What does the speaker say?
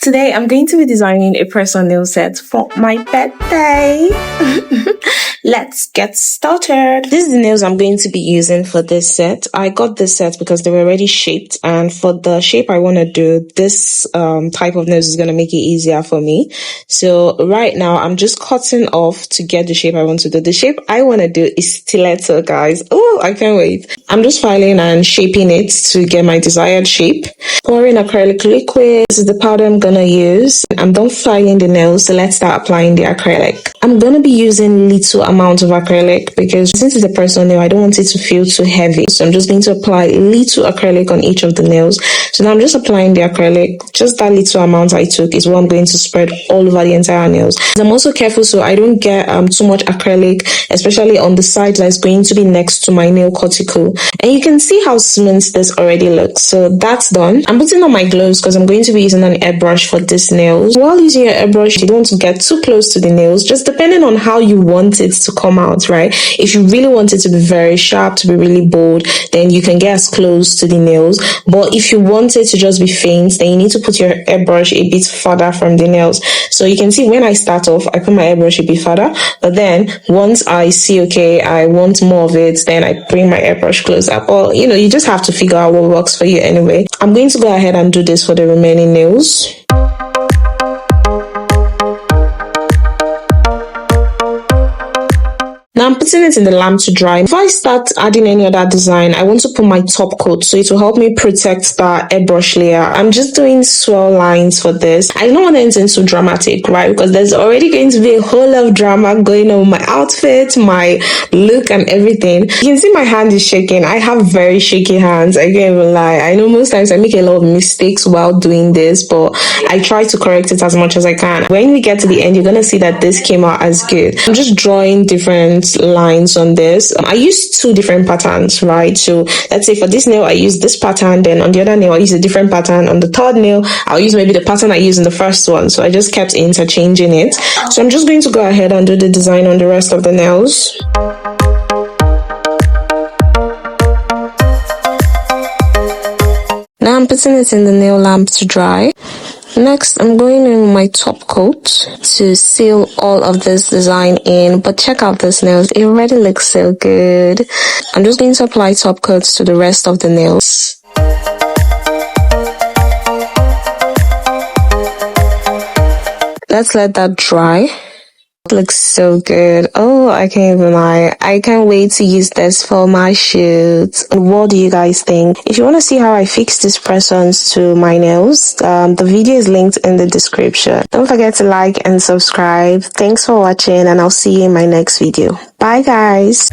Today I'm going to be designing a press-on nail set for my birthday. Let's get started. This is the nails I'm going to be using for this set. I got this set because they were already shaped, and for the shape I want to do, this type of nails is going to make it easier for me. So right now I'm just cutting off to get the shape I want to do. The shape I want to do is stiletto, guys. Oh, I can't wait. I'm just filing and shaping it to get my desired shape. Pouring acrylic liquid. This is the powder I'm gonna use. I'm done filing the nails, so let's start applying the acrylic. I'm gonna be using little amount of acrylic because since it's a personal nail, I don't want it to feel too heavy. So I'm just going to apply little acrylic on each of the nails. So now I'm just applying the acrylic. Just that little amount I took is what I'm going to spread all over the entire nails. I'm also careful so I don't get too much acrylic, especially on the side that's going to be next to my nail cuticle. And you can see how smooth this already looks. So that's done. I'm putting on my gloves because I'm going to be using an airbrush for these nails. While using your airbrush, you don't want to get too close to the nails, just depending on how you want it to come out, right? If you really want it to be very sharp, to be really bold, then you can get as close to the nails. But if you want it to just be faint, then you need to put your airbrush a bit further from the nails. So you can see when I start off, I put my airbrush a bit further, but then once I see, okay, I want more of it, then I bring my airbrush closer. Or, you just have to figure out what works for you anyway. I'm going to go ahead and do this for the remaining nails. Now I'm putting it in the lamp to dry. Before I start adding any other design, I want to put my top coat so it will help me protect the airbrush layer. I'm just doing swirl lines for this. I don't want anything too dramatic, right? Because there's already going to be a whole lot of drama going on with my outfit, my look and everything. You can see my hand is shaking. I have very shaky hands. I can't even lie. I know most times I make a lot of mistakes while doing this, but I try to correct it as much as I can. When we get to the end, you're going to see that this came out as good. I'm just drawing different lines on this. I use two different patterns, right? So let's say for this nail I use this pattern, then on the other nail I use a different pattern. On the third nail I'll use maybe the pattern I used in the first one. So I just kept interchanging it. So I'm just going to go ahead and do the design on the rest of the nails. Now I'm putting it in the nail lamp to dry. Next, I'm going in with my top coat to seal all of this design in. But check out this nails. It already looks so good. I'm just going to apply top coats to the rest of the nails. Let's let that dry. It looks so good. Oh, I can't even lie. I can't wait to use this for my shoot. What do you guys think? If you want to see how I fix these press-ons to my nails, the video is linked in the description. Don't forget to like and subscribe. Thanks for watching, and I'll see you in my next video. Bye, guys.